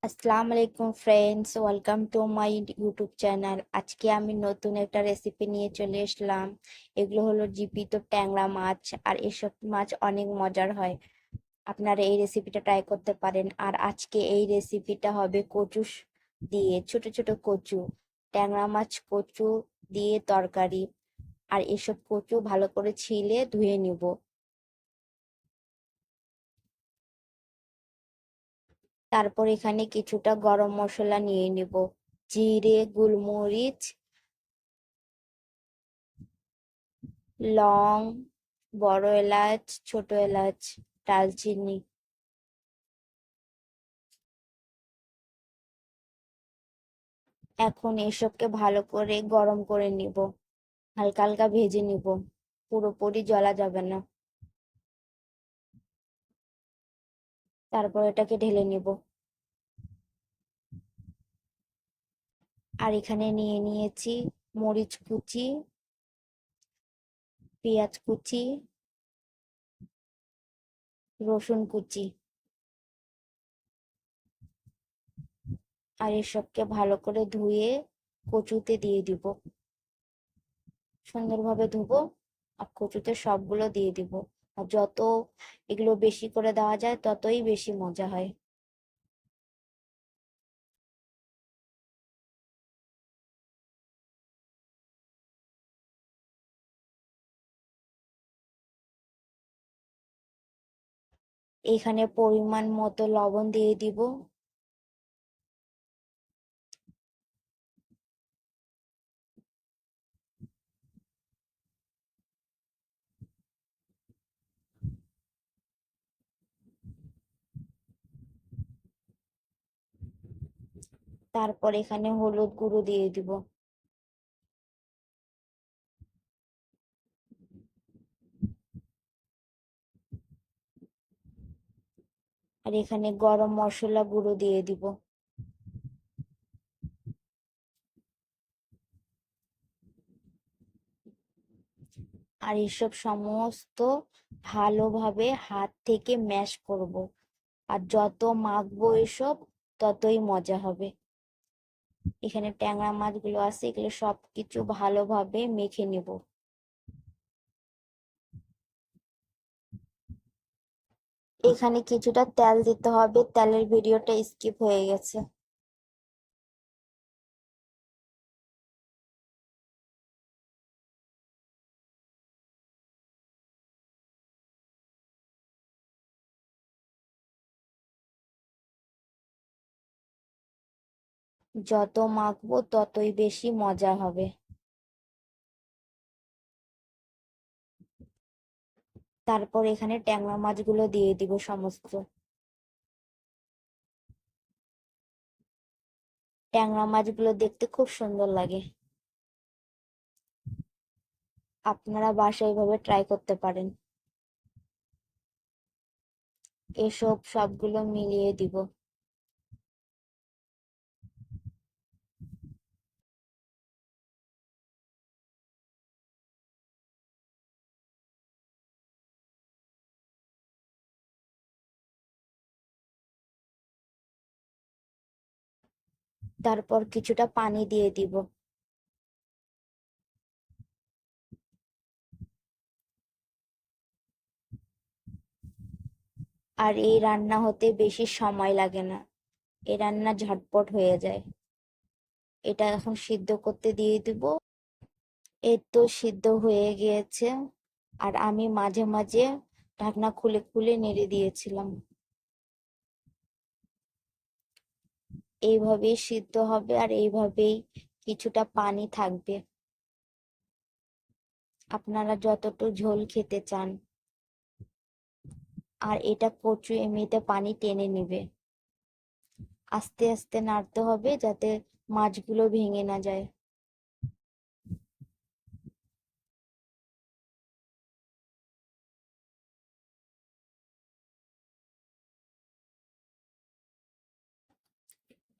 আসসালামু আলাইকুম friends, welcome to my YouTube channel. আজকে আমি নতুন একটা রেসিপি নিয়ে চলে আসলাম। এগুলো হলো জীবিত ট্যাংরা মাছ, আর এসব মাছ অনেক মজার হয়। আপনারা এই রেসিপিটা ট্রাই করতে পারেন। আর আজকে এই রেসিপিটা হবে দিয়ে, ছোট ছোট কচু, ট্যাংরা মাছ কচু দিয়ে তরকারি। আর এসব কচু ভালো করে ছিলে ধুয়ে নিব। তারপর এখানে কিছুটা গরম মশলা নিয়ে নিব, জিরে, গোলমরিচ, লং, বড় এলাচ, ছোট এলাচ, দারচিনি। এখন এসবকে ভালো করে গরম করে নিব, হালকা হালকা ভেজে নিব, পুরোপুরি জ্বলা যাবে না। তারপর এটাকে ঢেলে নিব। আর এখানে নিয়ে নিয়েছি মরিচ কুচি, পেঁয়াজ কুচি, রসুন কুচি। আর এসবকে ভালো করে ধুয়ে কচুতে দিয়ে দিব। সুন্দরভাবে ধুবো আর কচুতে সবগুলো দিয়ে দিব। আর যত এগুলো বেশি করে দেওয়া যায় ততই বেশি মজা হয়। এখানে পরিমাণ মতো লবণ দিয়ে দিব। তারপর এখানে হলুদ গুঁড়ো দিয়ে দিব। আর এখানে গরম মশলা গুঁড়ো দিয়ে দিব। আর এসব সমস্ত ভালোভাবে হাত থেকে ম্যাশ করব। আর যত মাখবো এসব ততই মজা হবে। এখানে ট্যাংরা মাছগুলো আছে, এগুলো সবকিছু ভালোভাবে মেখে নেব। এখানে কিছুটা তেল দিতে হবে, তেলের ভিডিওটা স্কিপ হয়ে গেছে। যত মাখবো ততই বেশি মজা হবে। তারপর এখানে ট্যাংরা মাছগুলো দিয়ে দিব সমস্ত। ট্যাংরা মাছগুলো দেখতে খুব সুন্দর লাগে। আপনারা বাসায় এভাবে ট্রাই করতে পারেন। এসব সবগুলো মিলিয়ে দিব। তারপর কিছুটা পানি দিয়ে দিব। আর এই রান্না হতে বেশি সময় লাগে না, এই রান্না ঝটপট হয়ে যায়। এটা এখন সিদ্ধ করতে দিয়ে দিব। এই তো সিদ্ধ হয়ে গিয়েছে। আর আমি মাঝে মাঝে ঢাকনা খুলে খুলে নেড়ে দিয়েছিলাম। এইভাবেই সিদ্ধ হবে আর এইভাবেই কিছুটা পানি থাকবে। আপনারা যতটুকু ঝোল খেতে চান। আর এটা কচু এমনিতে পানি টেনে নিবে। আস্তে আস্তে নাড়তে হবে যাতে মাছগুলো ভেঙে না যায়।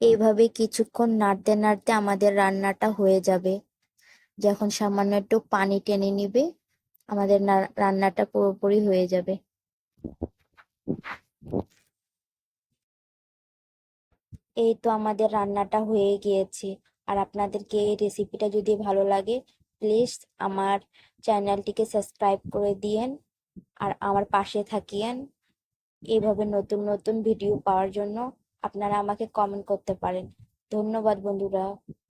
এইভাবে কিছুক্ষণ নাড়তে নাড়তে আমাদের রান্নাটা হয়ে যাবে। যখন সামান্য একটু পানি টেনে নিবে আমাদের রান্নাটা পুরোপুরি হয়ে যাবে। এই তো আমাদের রান্নাটা হয়ে গিয়েছে। আর আপনাদেরকে এই রেসিপিটা যদি ভালো লাগে, প্লিজ আমার চ্যানেলটিকে সাবস্ক্রাইব করে দিয়েন আর আমার পাশে থাকিয়েন। এইভাবে নতুন নতুন ভিডিও পাওয়ার জন্য আপনারা আমাকে কমেন্ট করতে পারেন। ধন্যবাদ বন্ধুরা।